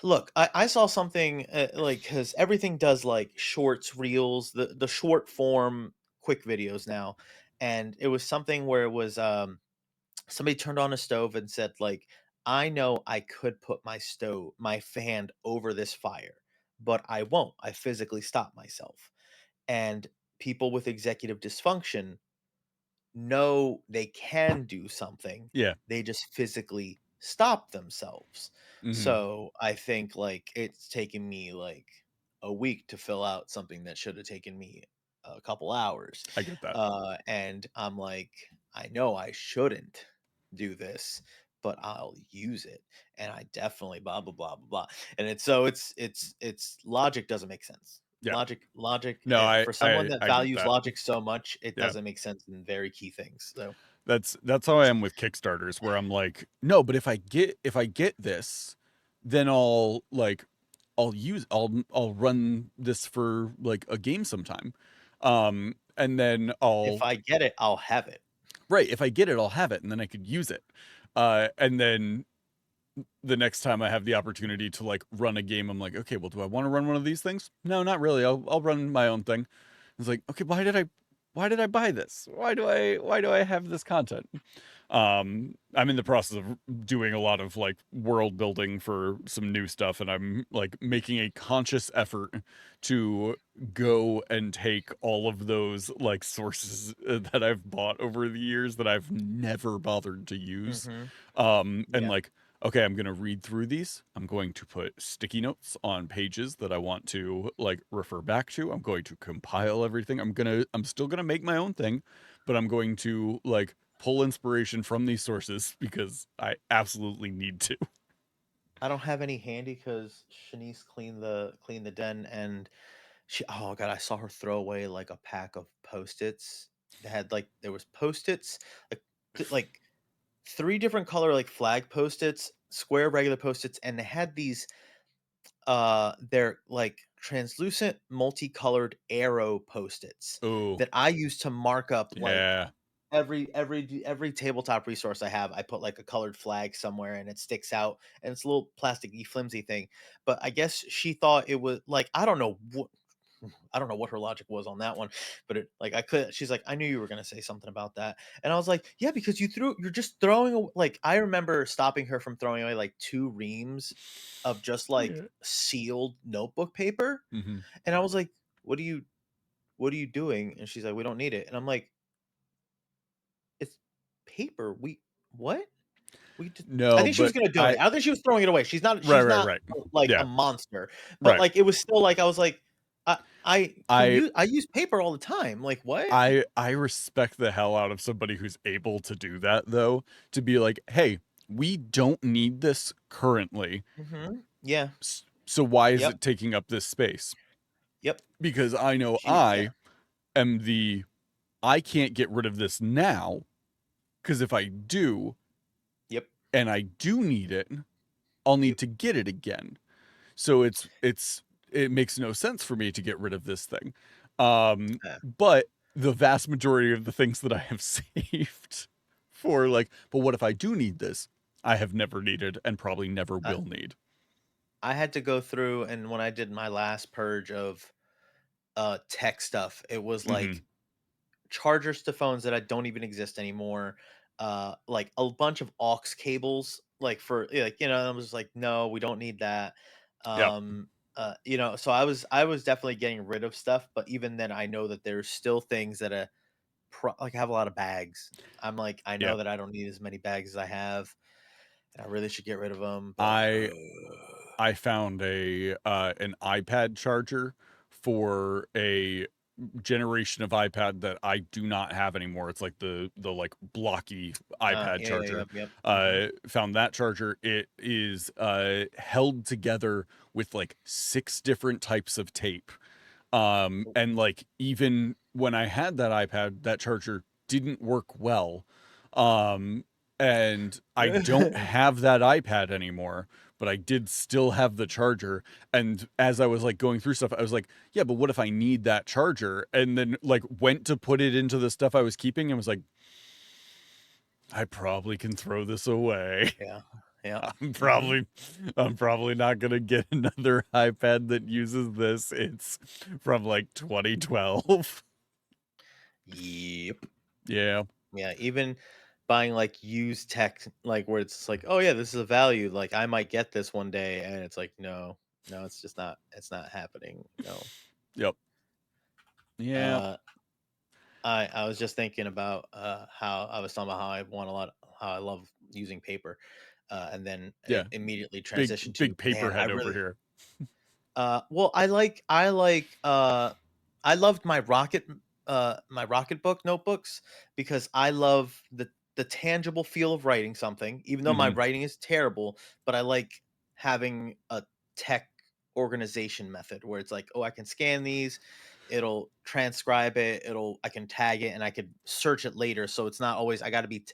Look, I saw something like because everything does like shorts, reels, the short form, quick videos now, and it was something where it was somebody turned on a stove and said like, I know I could put my hand over this fire, but I won't. I physically stop myself. And people with executive dysfunction know they can do something. Yeah. They just physically stop themselves. Hmm. So I think like it's taken me like a week to fill out something that should have taken me a couple hours. I get that. And I'm like, I know I shouldn't do this, but I'll use it. And I definitely blah blah blah blah blah. And it's logic doesn't make sense. Yeah. Logic, No, for someone that I get values that. logic so much, it Yeah. doesn't make sense in very key things. So That's how I am with Kickstarters, where I'm like, no, but if I get this, then I'll run this for like a game sometime. And then if I'll I get it, I'll have it. right, if I get it, I'll have it and then I could use it. And then the next time I have the opportunity to like run a game, I'm like, okay, well, do I want to run one of these things? No, not really. I'll run my own thing. It's like, okay, why did I buy this? Why do I have this content? I'm in the process of doing a lot of like world building for some new stuff, and I'm like making a conscious effort to go and take all of those like sources that I've bought over the years that I've never bothered to use. Hmm. And Yeah, like, okay, I'm going to read through these. I'm going to put sticky notes on pages that I want to like refer back to. I'm going to compile everything. I'm still going to make my own thing, but I'm going to like pull inspiration from these sources because I absolutely need to. I don't have any handy because Shanice cleaned the den, and oh god, I saw her throw away like a pack of post-its. There was post-its, like like three different color like flag post-its, square regular post-its, and they had these they're like translucent multicolored arrow post-its Oh, that I use to mark up like yeah. every tabletop resource I have. I put like a colored flag somewhere and it sticks out, and it's a little plasticky flimsy thing. But I guess she thought it was like, I don't know what her logic was on that one, but she's like, I knew you were going to say something about that. And I was like, yeah, because you're just throwing like, I remember stopping her from throwing away like two reams of just like Yeah. sealed notebook paper. Hmm. And I was like, what are you doing? And she's like, we don't need it. And I'm like, it's paper. What? We just I No, think she was but gonna donate. I don't think she was throwing it away. right, She's right, not right. like a Yeah, monster, but right. like it was still like I was like, I I use paper all the time. Like what? I respect the hell out of somebody who's able to do that though, to be like, "Hey, we don't need this currently. Mhm. Yeah. So why is Yep. it taking up this space?" Yep. Because I know Yeah. I am I can't get rid of this now because if I do Yep. and I do need it, I'll need Yep. to get it again. So it makes no sense for me to get rid of this thing. Yeah. But the vast majority of the things that I have saved for like, but what if I do need this? I have never needed and probably never I will need. I had to go through, and when I did my last purge of tech stuff, it was Hmm. like chargers to phones that I don't even exist anymore, like a bunch of aux cables, like for like I was like, no, we don't need that. Yep. So I was definitely getting rid of stuff, but even then, I know that there's still things that like I have a lot of bags. I'm like, I know Yep. that I don't need as many bags as I have, and I really should get rid of them, but I I found a an iPad charger for a generation of iPad that I do not have anymore. It's like the like blocky iPad yeah, yeah, charger. yep, yep. Hmm. Found that charger. It is held together with like 6 different types of tape. And like even when I had that iPad, that charger didn't work well. Um and I don't have that iPad anymore, but I did still have the charger. And as I was like going through stuff, I was like, yeah, but what if I need that charger? And then like went to put it into the stuff I was keeping and was like, I probably can throw this away. Yeah. Yeah. I'm probably not gonna get another iPad that uses this. It's from like 2012. Yep. Yeah. Yeah. Even buying like used tech, like where it's like, oh yeah, this is a value. Like I might get this one day, and it's like, no, no, it's just not. It's not happening. No. Yep. Yeah. Uh, I was just thinking about how I was talking about how I love using paper, and then Yeah. immediately Big transition to, man, I paperhead over really here. well, I loved my Rocketbook notebooks because I love the tangible feel of writing something, even though my Hmm. writing is terrible, but I like having a tech organization method where it's like, oh, I can scan these, it'll transcribe it, I can tag it and I could search it later. So it's not always I got to be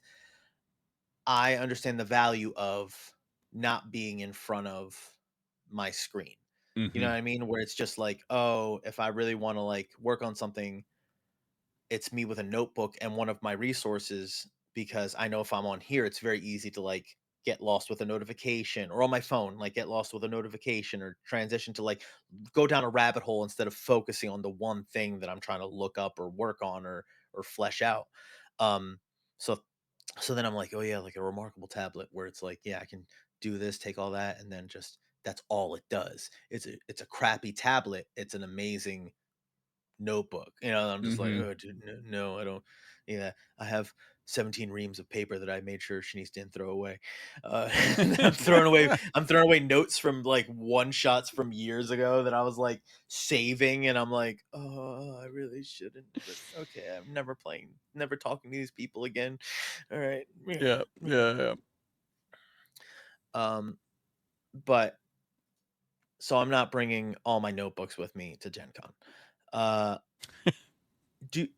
I understand the value of not being in front of my screen. You know Hmm. what I mean? Where it's just like, oh, if I really want to like work on something, it's me with a notebook and one of my resources because I know if I'm on here, it's very easy to like get lost with a notification or on my phone, like get lost with a notification or transition to like go down a rabbit hole instead of focusing on the one thing that I'm trying to look up or work on or flesh out. Um so so then I'm like, oh yeah, like a remarkable tablet where it's like, yeah, I can do this, take all that, and then just that's all it does. It's a crappy tablet. It's an amazing notebook. You know, I'm just like, Hmm. oh dude, no, no, I don't. Yeah, I have 17 reams of paper that I made sure Shanice didn't throw away. I'm throwing away. I'm throwing away notes from like one shots from years ago that I was like saving, and I'm like, oh, I really shouldn't. But okay, I'm never talking to these people again. All right, yeah, Yeah. yeah. Yeah. Um, but so I'm not bringing all my notebooks with me to Gen Con. Uh, do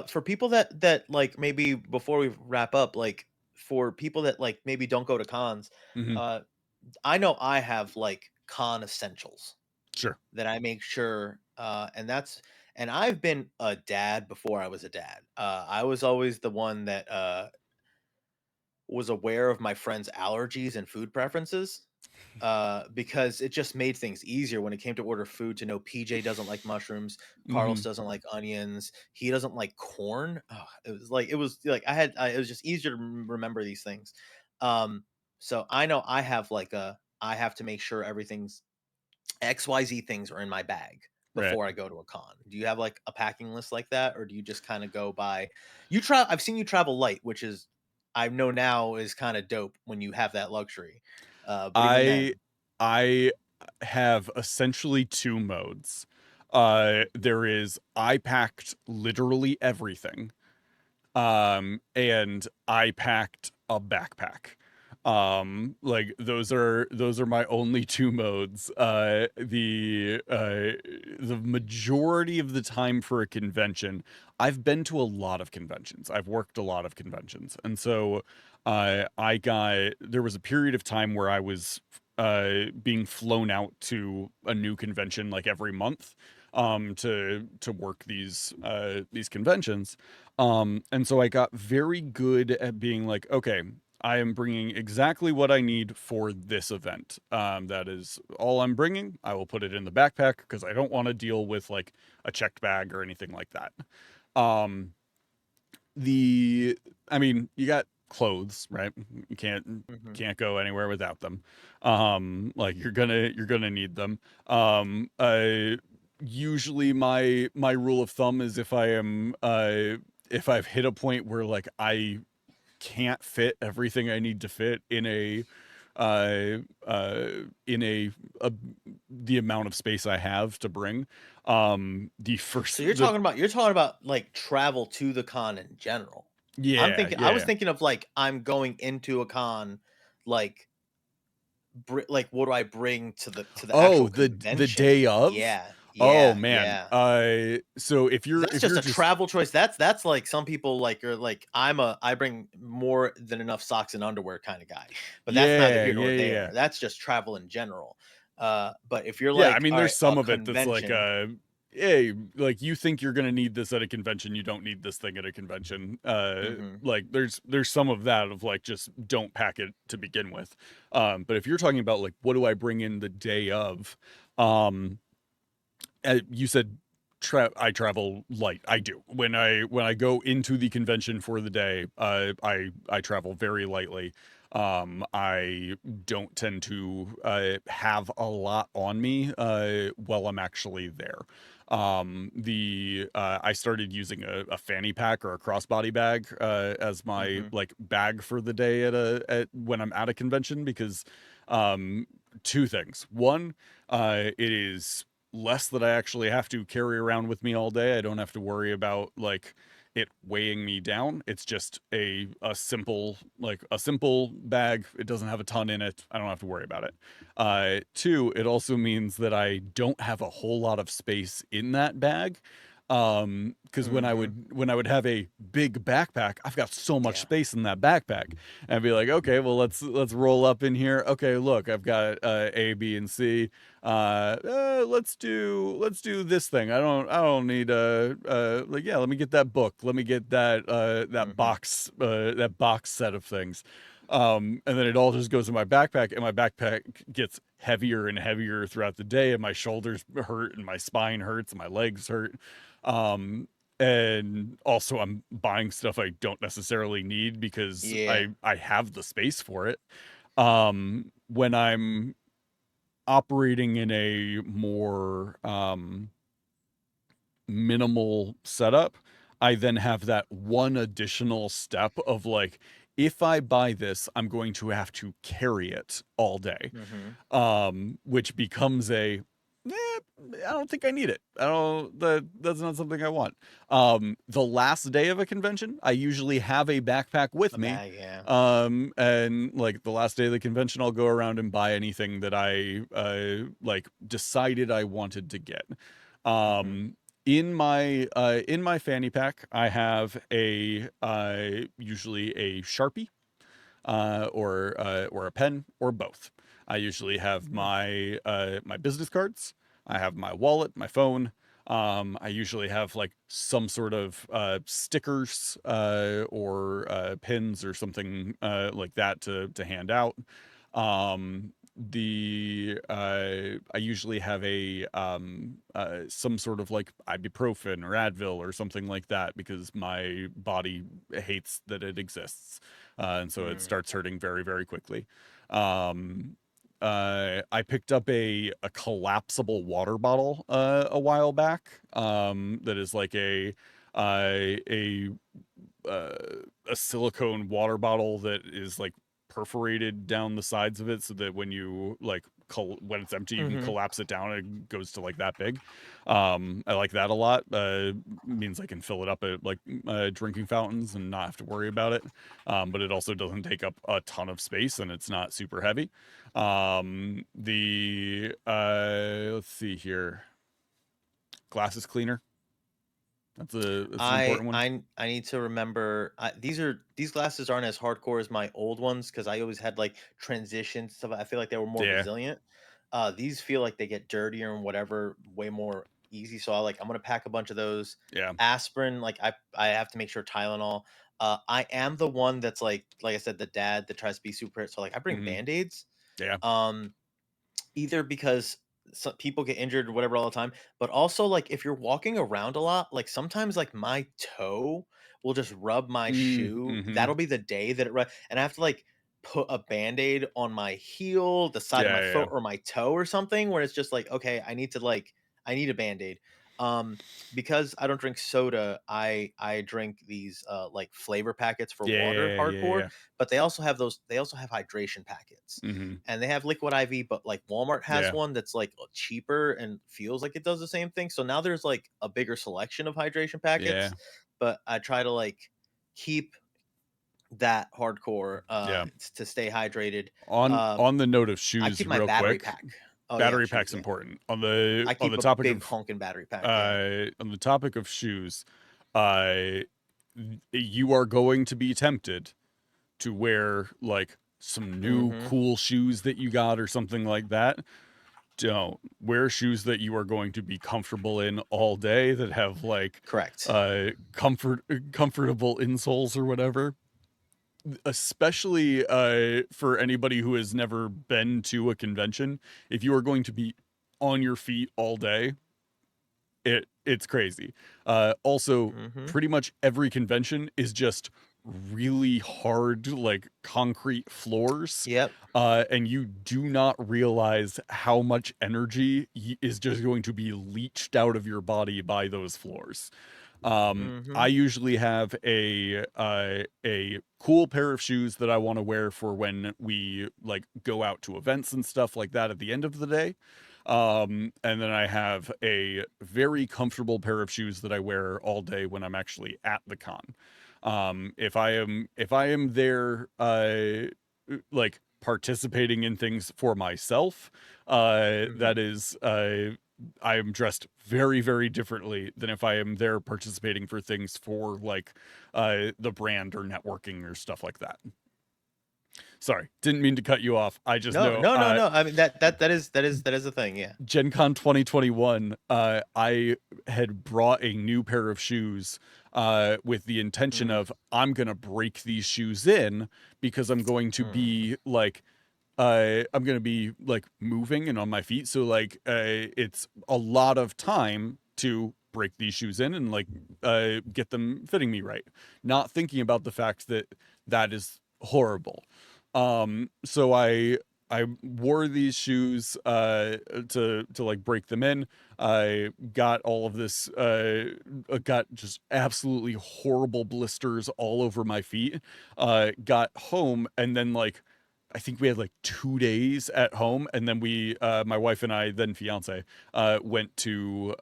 for people that like maybe before we wrap up, like for people that like maybe don't go to cons, Hmm. uh, I know I have like con essentials Sure. that I make sure, and I've been a dad before I was a dad. I was always the one that was aware of my friends' allergies and food preferences because it just made things easier when it came to order food to know PJ doesn't like mushrooms, Hmm. Carlos doesn't like onions, he doesn't like corn. Oh, it was like it was just easier to remember these things. Um, so I know I have to make sure everything's XYZ things are in my bag Right. before I go to a con. Do you have like a packing list like that, or do you just kind of go by? You try. I've seen you travel light, which is I know now is kind of dope when you have that luxury. But even I then, I have essentially two modes. There is I packed literally everything. And I packed a backpack. Like those are my only two modes. The majority of the time for a convention, I've been to a lot of conventions. I've worked a lot of conventions. And so there was a period of time where I was being flown out to a new convention like every month to work these conventions. And so I got very good at being like, okay, I am bringing exactly what I need for this event. That is all I'm bringing. I will put it in the backpack because I don't want to deal with like a checked bag or anything like that. Um, the, I mean, you got clothes, right? You mhm. can't go anywhere without them. Like you're gonna need them. Usually my rule of thumb is if I've hit a point where like I can't fit everything I need to fit uh in a the amount of space I have to bring. The So first you're talking about like travel to the con in general. yeah, I was yeah. thinking of like I'm going into a con, like like what do I bring to the Oh, actual the convention? day of? Yeah, Oh Yeah, man. yeah. So if 'Cause you're that's just a just travel choice. That's like some people like are like I bring more than enough socks and underwear kind of guy. But that's neither yeah, here yeah, nor yeah, yeah. there. That's just travel in general. But if you're Yeah, I like, mean all there's right, a some of it that's like convention. hey, like you think you're gonna need this at a convention, you don't need this thing at a convention. Mhm. Like there's some of that of like just don't pack it to begin with. But if you're talking about like what do I bring in the day of, um, you said I travel light. I do. When I go into the convention for the day, I travel very lightly. I don't tend to have a lot on me while I'm actually there. I started using a fanny pack or a crossbody bag as my Mhm. like bag for the day at when I'm at a convention because two things. One, it is less that I actually have to carry around with me all day. I don't have to worry about like it weighing me down. It's just a simple bag. It doesn't have a ton in it. I don't have to worry about it. Two, it also means that I don't have a whole lot of space in that bag. Because Mhm. when I would have a big backpack, I've got so much Yeah. space in that backpack. And I'd be like, okay, well let's roll up in here. Okay, look, I've got A, B, and C. Let's do this thing. I don't need like yeah, let me get that book. Let me get Mhm. that box set of things. And then it all just goes in my backpack, and my backpack gets heavier and heavier throughout the day, and my shoulders hurt, and my spine hurts, and my legs hurt. Um, and also I'm buying stuff I don't necessarily need because Yeah. I have the space for it. When I'm operating in a more minimal setup, I then have that one additional step of like, if I buy this, I'm going to have to carry it all day, Mhm. which becomes I don't think I need it. That's not something I want. The last day of a convention, I usually have a backpack with A me. bag, yeah. And like the last day of the convention, I'll go around and buy anything that I like decided I wanted to get. Mhm. Um, in my fanny pack, I have a usually a Sharpie or a pen or both. I usually have Mm. my business cards. I have my wallet, my phone. I usually have like some sort of stickers or pins or something like that to hand out. I usually have a some sort of like ibuprofen or Advil or something like that because my body hates that it exists, and so it Mm. starts hurting very very quickly. Um, I picked up a collapsible water bottle a while back that is like a uh, a silicone water bottle that is like perforated down the sides of it so that when you like when it's empty you can Mhm. collapse it down and it goes to like that big. I like that a lot. Means I can fill it up at like drinking fountains and not have to worry about it. But it also doesn't take up a ton of space and it's not super heavy. The let's see here, glasses cleaner, that's an I important one. I I need to remember. These glasses aren't as hardcore as my old ones because I always had like transitions stuff. I feel like they were more Yeah, resilient. These feel like they get dirtier and whatever way more easy. So I'm gonna pack a bunch of those. yeah. Aspirin, like I have to make sure Tylenol. I am the one that's like I said, the dad that tries to be super. So like I bring Hmm. band-aids. Yeah. Um, Either because some people get injured or whatever all the time, but also like if you're walking around a lot, like sometimes like my toe will just rub my shoe. Mhm. That'll be the day that and I have to like put a band-aid on my heel, the side of Yeah, my yeah, yeah. foot or my toe or something where it's just like, okay, I need a band-aid. Um because I don't drink soda, I drink these like flavor packets for water Yeah, yeah, hardcore, yeah. but they also have hydration packets Mhm. and they have liquid IV, but like Walmart has Yeah, one that's like cheaper and feels like it does the same thing. So now there's like a bigger selection of hydration packets, yeah, but I try to like keep that hardcore yeah. to stay hydrated. On Um on the note of I shoes keep my real battery quick. pack. Oh yeah, battery shoes. pack's Yeah, important. I On keep the a topic big of honking battery pack. Yeah. on the topic of shoes, uh, you are going to be tempted to wear like some new Mm-hmm. cool shoes that you got or something like that. Don't wear shoes that you are going to be comfortable in all day, that have like Correct. comfortable insoles or whatever. Especially for anybody who has never been to a convention, if you are going to be on your feet all day, it's crazy. Also, Mm-hmm. pretty much every convention is just really hard, like concrete floors. Yep. And you do not realize how much energy is just going to be leached out of your body by those floors. Mm-hmm. I usually have a cool pair of shoes that I want to wear for when we like go out to events and stuff like that at the end of the day. And then I have a very comfortable pair of shoes that I wear all day when I'm actually at the con. If I am there like participating in things for myself, Mm-hmm. that is I am dressed very, very differently than if I am there participating for things for like the brand or networking or stuff like that. Sorry, didn't mean to cut you off. I just No, know no, no, no. I mean that is a thing. Yeah. Gen Con 2021, I had brought a new pair of shoes with the intention Mm, of I'm gonna break these shoes in because I'm going to mm, be like I'm gonna be like moving and on my feet, so like it's a lot of time to break these shoes in and like get them fitting me right. Not thinking about the fact that that is horrible. So I wore these shoes to like break them in. I got all of this got just absolutely horrible blisters all over my feet. Got home and then like I think we had like 2 days at home, and then we, my wife and I, then fiance, went to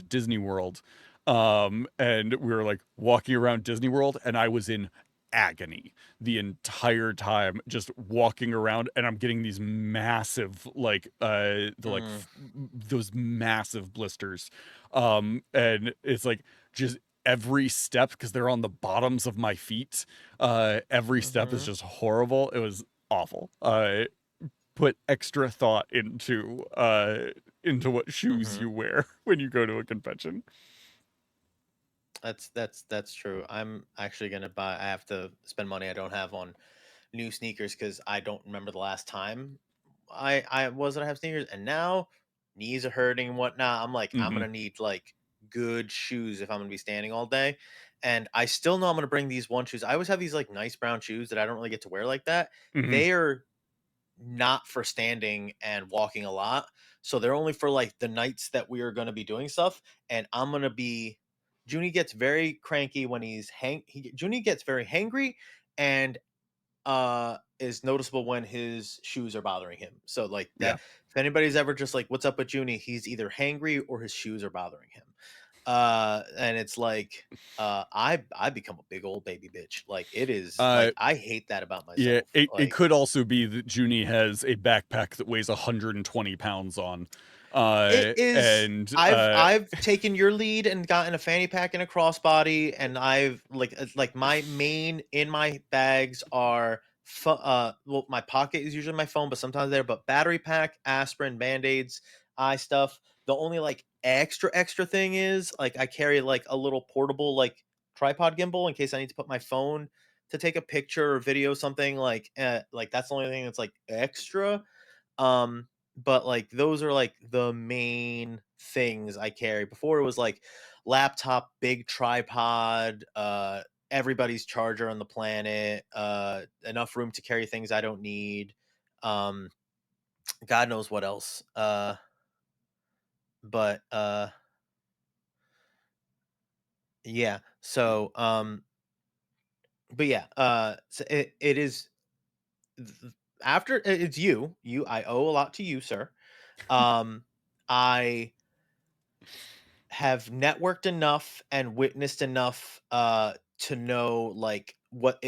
Disney World, and we were like walking around Disney World, and I was in agony the entire time, just walking around, and I'm getting these massive, like, mm, those massive blisters, and it's like just every step because they're on the bottoms of my feet. Every step is mm-hmm, just horrible. It was awful. Put extra thought into what shoes mm-hmm. you wear when you go to a convention. That's true. I'm actually gonna buy. I have to spend money I don't have on new sneakers because I don't remember the last time I wasn't have sneakers, and now knees are hurting and whatnot. I'm like I'm Hmm. gonna need like good shoes if I'm gonna be standing all day, and I still know I'm gonna bring these one shoes. I always have these like nice brown shoes that I don't really get to wear like that. Hmm. They are not for standing and walking a lot. So they're only for like the nights that we are going to be doing stuff. And I'm going to be. Junie gets very cranky when Junie gets very hangry and is noticeable when his shoes are bothering him. So like Yeah. that, if anybody's ever just like, what's up with Junie? He's either hangry or his shoes are bothering him. And it's like, I become a big old baby bitch. Like it is Uh, like I hate that about yeah. myself. It Like could also be that Junie has a backpack that weighs 120 pounds on, it is. and I've taken your lead and gotten a fanny pack and a crossbody, and I've like my main in my bags are well, my pocket is usually my phone, but sometimes there, but battery pack, aspirin, band-aids, eye stuff. The only like extra thing is like I carry like a little portable like tripod gimbal in case I need to put my phone to take a picture or video something like that's the only thing that's like extra. But like those are like the main things I carry. Before it was like laptop, big tripod, everybody's charger on the planet, enough room to carry things I don't need. Um, God knows what else. But yeah. But yeah, so it is after it's you I owe a lot to you, sir. um I have networked enough and witnessed enough to know like what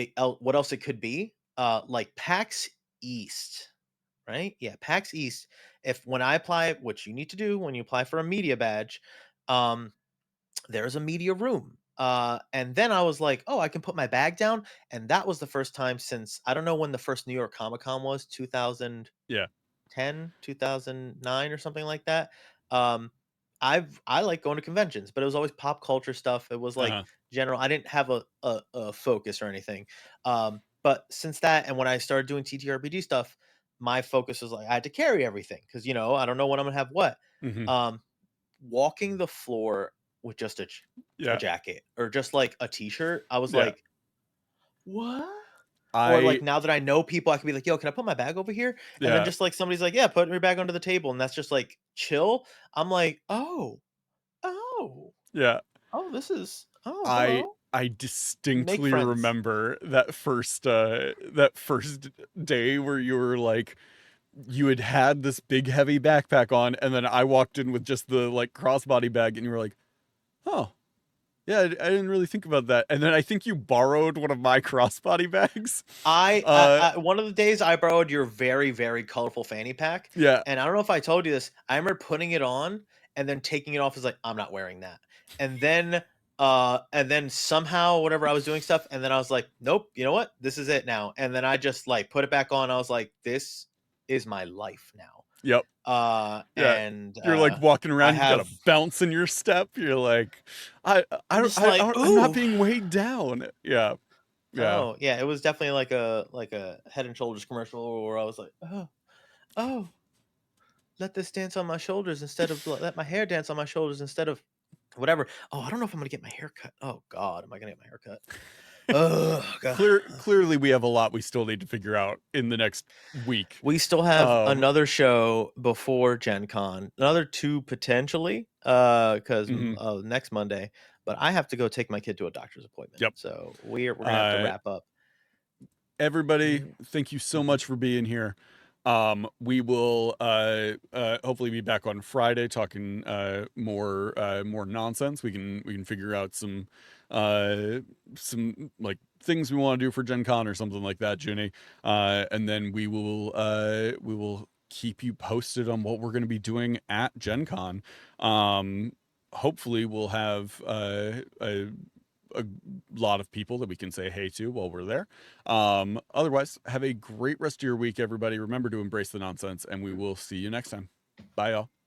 else it could be. Like PAX East. right? Yeah, PAX East. When I apply, which you need to do when you apply for a media badge, um, there's a media room. And then I was like, oh, I can put my bag down. And that was the first time since I don't know when the first New York Comic Con was, 2010, Yeah. 2009 or something like that. Um, I like going to conventions, but it was always pop culture stuff. It was like Uh-huh. general. I didn't have a focus or anything. But since that, and when I started doing TTRPG stuff, my focus was like I had to carry everything because I don't know when I'm gonna have what. Hmm. Um, Walking the floor with just a Yeah. jacket or just like a t-shirt, I was Yeah. like, what? Or I like now that I know people, I can be like, yo, can I put my bag over here? And then yeah. just like somebody's like, yeah, put your bag under the table, and that's just like chill. I'm like, oh, Yeah. this is I hello. I Make distinctly friends. remember that first day where you were like you had this big heavy backpack on, and then I walked in with just the like crossbody bag, and you were like, "Oh, yeah, I didn't really think about that." And then I think you borrowed one of my crossbody bags. I one of the days I borrowed your very, very colorful fanny pack, Yeah, and I don't know if I told you this. I remember putting it on and then taking it off as like I'm not wearing that, and then somehow whatever I was doing stuff, and then I was like, nope, you know what? This is it now. And then I just like put it back on. I was like, this is my life now. yep, yeah. And You're like walking I around, you got have a bounce in your step. You're like, I'm just like, I'm not ooh. being weighed down. Yeah, yeah, Oh yeah, it was definitely like a Head and Shoulders commercial where I was like, oh, let this dance on my shoulders instead of let my hair dance on my shoulders instead of whatever. Oh, I don't know if I'm gonna get my hair cut. Oh God, am I gonna get my hair cut? Oh God. Clearly, we have a lot we still need to figure out in the next week. We still have Um, another show before Gen Con, another two potentially, because mhm, next Monday. But I have to go take my kid to a doctor's appointment, yep. so we're gonna have to Uh, wrap up. Everybody, Mm, thank you so mhm. much for being here. We will hopefully be back on Friday talking more nonsense. We can figure out some like things we want to do for Gen Con or something like that, Junie. And then we will keep you posted on what we're going to be doing at Gen Con. Hopefully we'll have a lot of people that we can say hey to while we're there. Otherwise, have a great rest of your week, everybody. Remember to embrace the nonsense, and we will see you next time. Bye, y'all.